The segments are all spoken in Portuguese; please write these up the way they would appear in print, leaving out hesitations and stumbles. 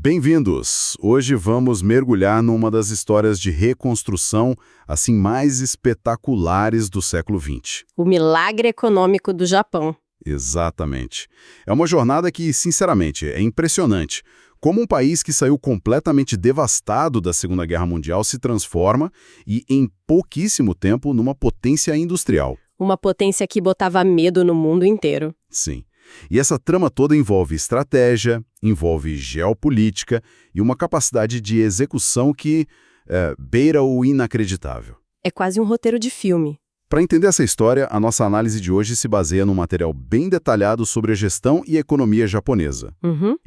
Bem-vindos! Hoje vamos mergulhar numa das histórias de reconstrução assim mais espetaculares do século XX. O milagre econômico do Japão. Exatamente. É uma jornada que, sinceramente, é impressionante. Como um país que saiu completamente devastado da Segunda Guerra Mundial se transforma e, em pouquíssimo tempo, numa potência industrial. Uma potência que botava medo no mundo inteiro. Sim. E essa trama toda envolve estratégia, envolve geopolítica e uma capacidade de execução que beira o inacreditável. É quase um roteiro de filme. Para entender essa história, a nossa análise de hoje se baseia num material bem detalhado sobre a gestão e economia japonesa.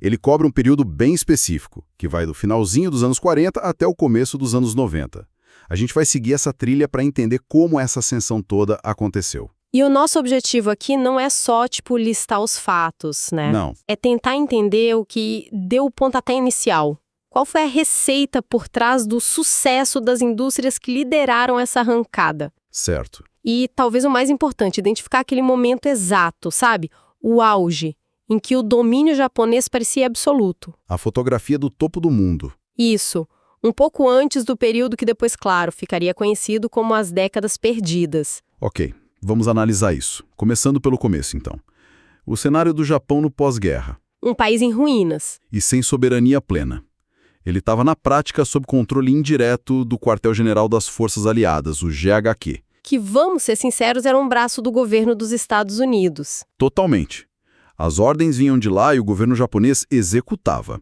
Ele cobre um período bem específico, que vai do finalzinho dos anos 40 até o começo dos anos 90. A gente vai seguir essa trilha para entender como essa ascensão toda aconteceu. E o nosso objetivo aqui não é só, listar os fatos, né? Não. É tentar entender o que deu o pontapé inicial. Qual foi a receita por trás do sucesso das indústrias que lideraram essa arrancada? Certo. E, talvez o mais importante, identificar aquele momento exato, sabe? O auge, em que o domínio japonês parecia absoluto. A fotografia do topo do mundo. Isso. Um pouco antes do período que depois, claro, ficaria conhecido como as décadas perdidas. Ok. Vamos analisar isso. Começando pelo começo, então. O cenário do Japão no pós-guerra. Um país em ruínas. E sem soberania plena. Ele estava, na prática, sob controle indireto do quartel-general das Forças Aliadas, o GHQ. Que, vamos ser sinceros, era um braço do governo dos Estados Unidos. Totalmente. As ordens vinham de lá e o governo japonês executava.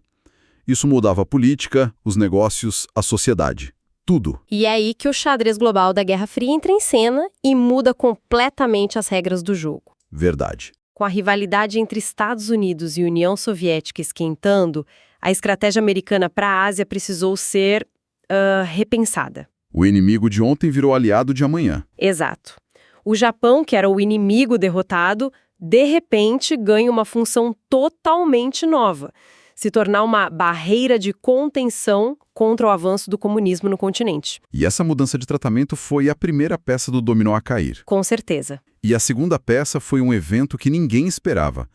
Isso mudava a política, os negócios, a sociedade. Tudo. E é aí que o xadrez global da Guerra Fria entra em cena e muda completamente as regras do jogo. Verdade. Com a rivalidade entre Estados Unidos e União Soviética esquentando, a estratégia americana para a Ásia precisou ser repensada. O inimigo de ontem virou aliado de amanhã. Exato. O Japão, que era o inimigo derrotado, de repente ganha uma função totalmente nova. Se tornar uma barreira de contenção contra o avanço do comunismo no continente. E essa mudança de tratamento foi a primeira peça do dominó a cair. Com certeza. E a segunda peça foi um evento que ninguém esperava,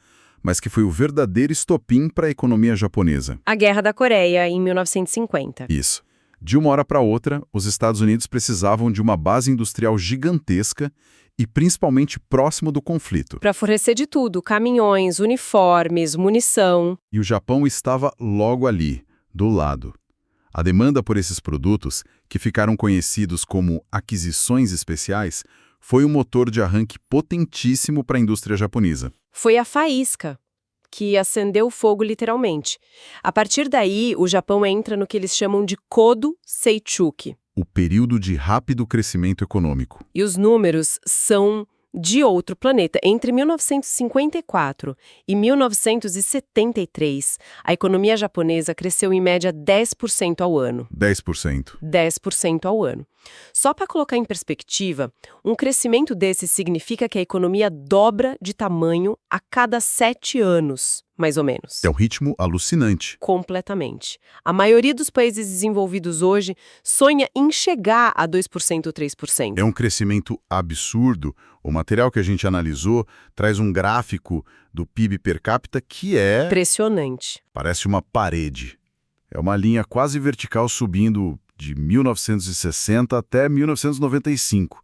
mas que foi o verdadeiro estopim para a economia japonesa. A Guerra da Coreia, em 1950. Isso. De uma hora para outra, os Estados Unidos precisavam de uma base industrial gigantesca e principalmente próximo do conflito. Para fornecer de tudo, caminhões, uniformes, munição. E o Japão estava logo ali, do lado. A demanda por esses produtos, que ficaram conhecidos como aquisições especiais, foi um motor de arranque potentíssimo para a indústria japonesa. Foi a faísca que acendeu o fogo literalmente. A partir daí, o Japão entra no que eles chamam de Kodo Seichuki. O período de rápido crescimento econômico. E os números são de outro planeta. Entre 1954 e 1973, a economia japonesa cresceu em média 10% ao ano. 10%. 10% ao ano. Só para colocar em perspectiva, um crescimento desse significa que a economia dobra de tamanho a cada 7 anos, mais ou menos. É um ritmo alucinante. Completamente. A maioria dos países desenvolvidos hoje sonha em chegar a 2% ou 3%. É um crescimento absurdo. O material que a gente analisou traz um gráfico do PIB per capita que é... impressionante. Parece uma parede. É uma linha quase vertical subindo de 1960 até 1995.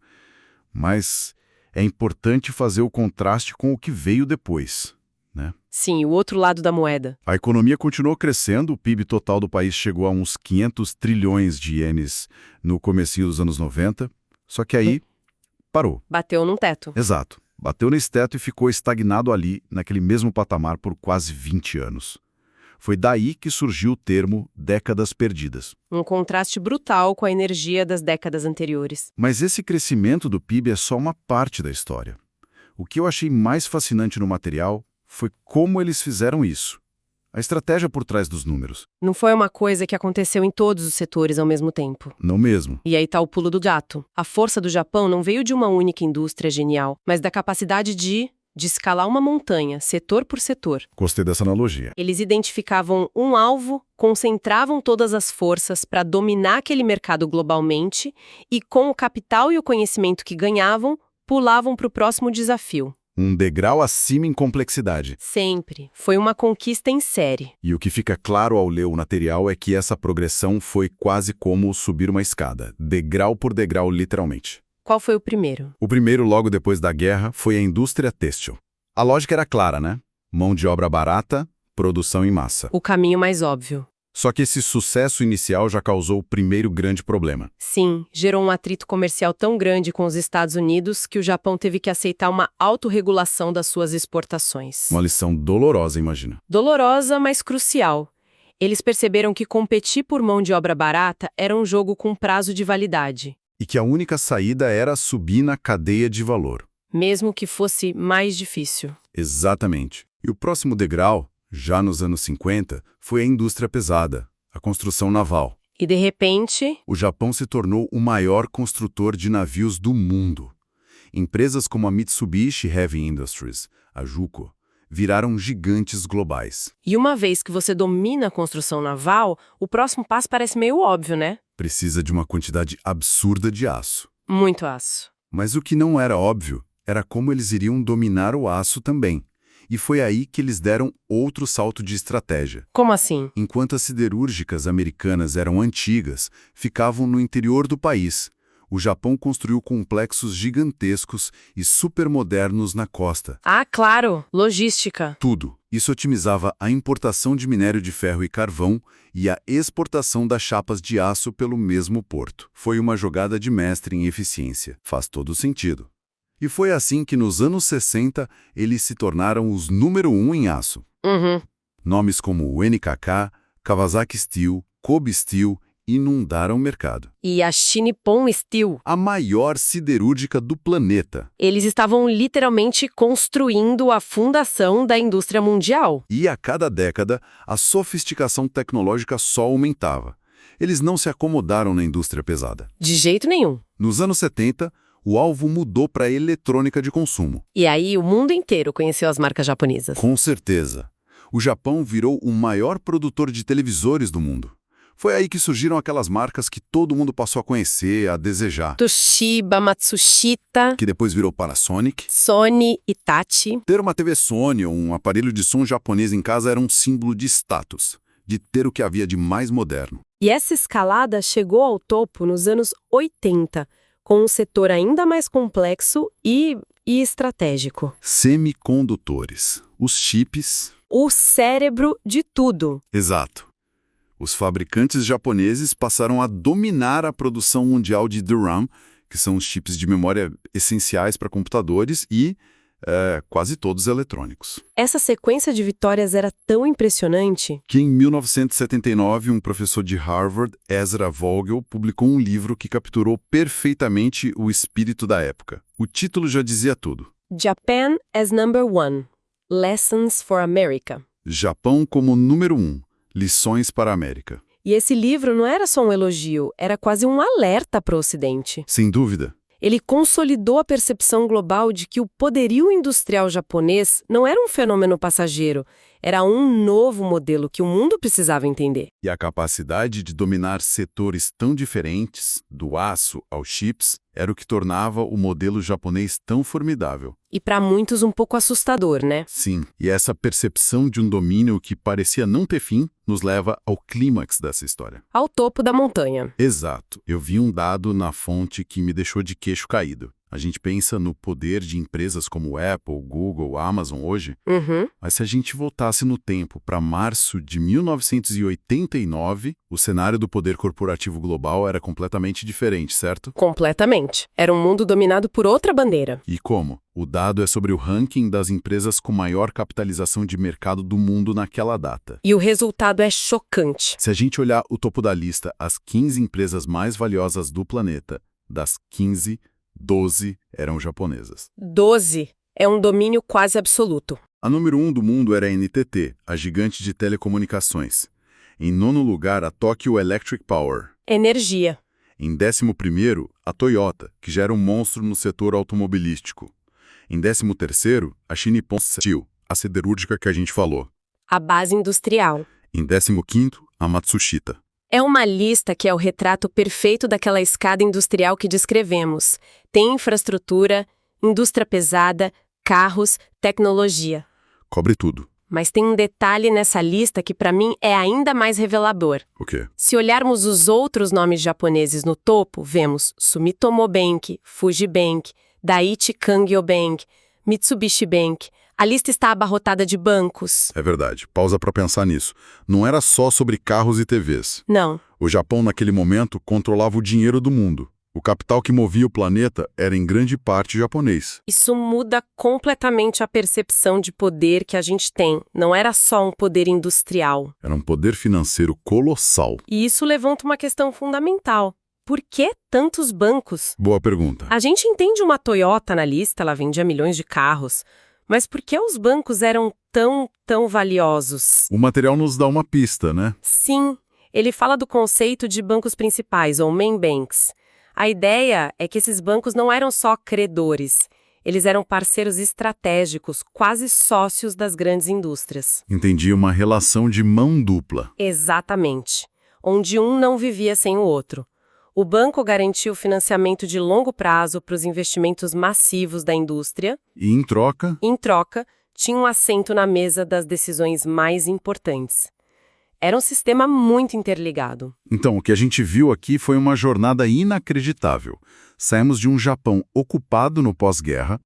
Mas é importante fazer o contraste com o que veio depois, né? Sim, o outro lado da moeda. A economia continuou crescendo, o PIB total do país chegou a uns 500 trilhões de ienes no comecinho dos anos 90, só que aí parou. Bateu num teto. Exato. Bateu nesse teto e ficou estagnado ali, naquele mesmo patamar, por quase 20 anos. Foi daí que surgiu o termo décadas perdidas. Um contraste brutal com a energia das décadas anteriores. Mas esse crescimento do PIB é só uma parte da história. O que eu achei mais fascinante no material foi como eles fizeram isso. A estratégia por trás dos números. Não foi uma coisa que aconteceu em todos os setores ao mesmo tempo. Não mesmo. E aí tá o pulo do gato. A força do Japão não veio de uma única indústria genial, mas da capacidade de escalar uma montanha, setor por setor. Gostei dessa analogia. Eles identificavam um alvo, concentravam todas as forças para dominar aquele mercado globalmente e, com o capital e o conhecimento que ganhavam, pulavam para o próximo desafio. Um degrau acima em complexidade. Sempre. Foi uma conquista em série. E o que fica claro ao ler o material é que essa progressão foi quase como subir uma escada, degrau por degrau, literalmente. Qual foi o primeiro? O primeiro, logo depois da guerra, foi a indústria têxtil. A lógica era clara, né? Mão de obra barata, produção em massa. O caminho mais óbvio. Só que esse sucesso inicial já causou o primeiro grande problema. Sim, gerou um atrito comercial tão grande com os Estados Unidos que o Japão teve que aceitar uma autorregulação das suas exportações. Uma lição dolorosa, imagina. Dolorosa, mas crucial. Eles perceberam que competir por mão de obra barata era um jogo com prazo de validade. E que a única saída era subir na cadeia de valor. Mesmo que fosse mais difícil. Exatamente. E o próximo degrau, já nos anos 50, foi a indústria pesada, a construção naval. E de repente, O Japão se tornou o maior construtor de navios do mundo. Empresas como a Mitsubishi Heavy Industries, a JUCO, viraram gigantes globais. e uma vez que você domina a construção naval, o próximo passo parece meio óbvio, né? Precisa de uma quantidade absurda de aço. Muito aço. Mas o que não era óbvio era como eles iriam dominar o aço também. E foi aí que eles deram outro salto de estratégia. Como assim? Enquanto as siderúrgicas americanas eram antigas, ficavam no interior do país. O Japão construiu complexos gigantescos e supermodernos na costa. Ah, claro! Logística. Tudo. Isso otimizava a importação de minério de ferro e carvão e a exportação das chapas de aço pelo mesmo porto. Foi uma jogada de mestre em eficiência. Faz todo sentido. E foi assim que, nos anos 60, eles se tornaram os número 1 em aço. Uhum. Nomes como o NKK, Kawasaki Steel, Kobe Steel inundaram o mercado. E a Nippon Steel. A maior siderúrgica do planeta. Eles estavam literalmente construindo a fundação da indústria mundial. E a cada década, a sofisticação tecnológica só aumentava. Eles não se acomodaram na indústria pesada. De jeito nenhum. Nos anos 70, o alvo mudou para a eletrônica de consumo. E aí o mundo inteiro conheceu as marcas japonesas. Com certeza. O Japão virou o maior produtor de televisores do mundo. Foi aí que surgiram aquelas marcas que todo mundo passou a conhecer, a desejar. Toshiba, Matsushita, Que depois virou Panasonic. Sony, Hitachi. Ter uma TV Sony ou um aparelho de som japonês em casa era um símbolo de status, de ter o que havia de mais moderno. E essa escalada chegou ao topo nos anos 80, com um setor ainda mais complexo e estratégico. Semicondutores. Os chips. O cérebro de tudo. Exato. Os fabricantes japoneses passaram a dominar a produção mundial de DRAM, que são os chips de memória essenciais para computadores e quase todos eletrônicos. Essa sequência de vitórias era tão impressionante Que em 1979, um professor de Harvard, Ezra Vogel, publicou um livro que capturou perfeitamente o espírito da época. O título já dizia tudo. Japan as number one. Lessons for America. Japão como número 1. Lições para a América. E esse livro não era só um elogio, era quase um alerta para o Ocidente. Sem dúvida. Ele consolidou a percepção global de que o poderio industrial japonês não era um fenômeno passageiro, era um novo modelo que o mundo precisava entender. E a capacidade de dominar setores tão diferentes, do aço aos chips, era o que tornava o modelo japonês tão formidável. E para muitos um pouco assustador, né? Sim, e essa percepção de um domínio que parecia não ter fim nos leva ao clímax dessa história. Ao topo da montanha. Exato. Eu vi um dado na fonte que me deixou de queixo caído. A gente pensa no poder de empresas como Apple, Google, Amazon hoje, mas se a gente voltasse no tempo para março de 1989, o cenário do poder corporativo global era completamente diferente, certo? Completamente. Era um mundo dominado por outra bandeira. E como? O dado é sobre o ranking das empresas com maior capitalização de mercado do mundo naquela data. E o resultado é chocante. Se a gente olhar o topo da lista, as 15 empresas mais valiosas do planeta, das 15, 12 eram japonesas. 12 é um domínio quase absoluto. A número 1 do mundo era a NTT, a gigante de telecomunicações. Em nono lugar, a Tokyo Electric Power. Energia. Em 11º, a Toyota, que já era um monstro no setor automobilístico. Em 13º, a Nippon Steel, a siderúrgica que a gente falou. A base industrial. Em 15º, a Matsushita. É uma lista que é o retrato perfeito daquela escada industrial que descrevemos. Tem infraestrutura, indústria pesada, carros, tecnologia. Cobre tudo. Mas tem um detalhe nessa lista que para mim é ainda mais revelador. O quê? Se olharmos os outros nomes japoneses no topo, vemos Sumitomo Bank, Fuji Bank, Daiichi Kangyo Bank, Mitsubishi Bank. A lista está abarrotada de bancos. É verdade. Pausa para pensar nisso. Não era só sobre carros e TVs. Não. O Japão, naquele momento, controlava o dinheiro do mundo. O capital que movia o planeta era em grande parte japonês. Isso muda completamente a percepção de poder que a gente tem. Não era só um poder industrial. Era um poder financeiro colossal. E isso levanta uma questão fundamental. Por que tantos bancos? Boa pergunta. A gente entende uma Toyota na lista, ela vendia milhões de carros. Mas por que os bancos eram tão valiosos? O material nos dá uma pista, né? Sim, ele fala do conceito de bancos principais, ou main banks. A ideia é que esses bancos não eram só credores, eles eram parceiros estratégicos, quase sócios das grandes indústrias. Entendi, uma relação de mão dupla. Exatamente, onde um não vivia sem o outro. O banco garantiu financiamento de longo prazo para os investimentos massivos da indústria. E em troca? Em troca, tinha um assento na mesa das decisões mais importantes. Era um sistema muito interligado. Então, o que a gente viu aqui foi uma jornada inacreditável. Saímos de um Japão ocupado no pós-guerra.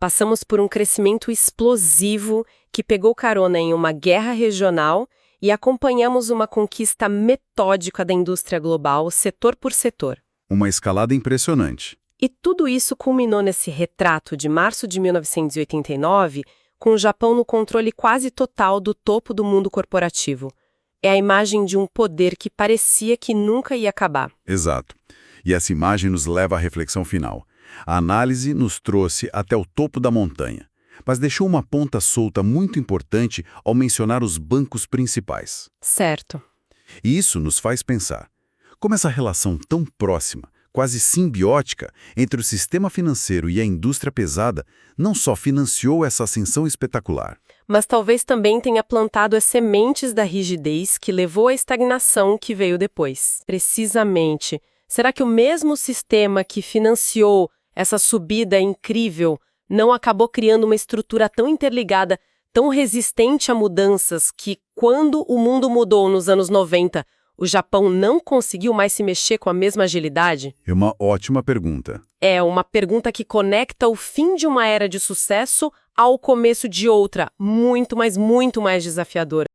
Passamos por um crescimento explosivo que pegou carona em uma guerra regional e acompanhamos uma conquista metódica da indústria global, setor por setor. Uma escalada impressionante. E tudo isso culminou nesse retrato de março de 1989, com o Japão no controle quase total do topo do mundo corporativo. É a imagem de um poder que parecia que nunca ia acabar. Exato. E essa imagem nos leva à reflexão final. A análise nos trouxe até o topo da montanha, mas deixou uma ponta solta muito importante ao mencionar os bancos principais. Certo. E isso nos faz pensar como essa relação tão próxima, quase simbiótica, entre o sistema financeiro e a indústria pesada não só financiou essa ascensão espetacular, Mas talvez também tenha plantado as sementes da rigidez que levou à estagnação que veio depois. Precisamente. Será que o mesmo sistema que financiou essa subida incrível não acabou criando uma estrutura tão interligada, tão resistente a mudanças, que quando o mundo mudou nos anos 90, o Japão não conseguiu mais se mexer com a mesma agilidade? É uma ótima pergunta. É uma pergunta que conecta o fim de uma era de sucesso ao começo de outra, muito mais desafiadora.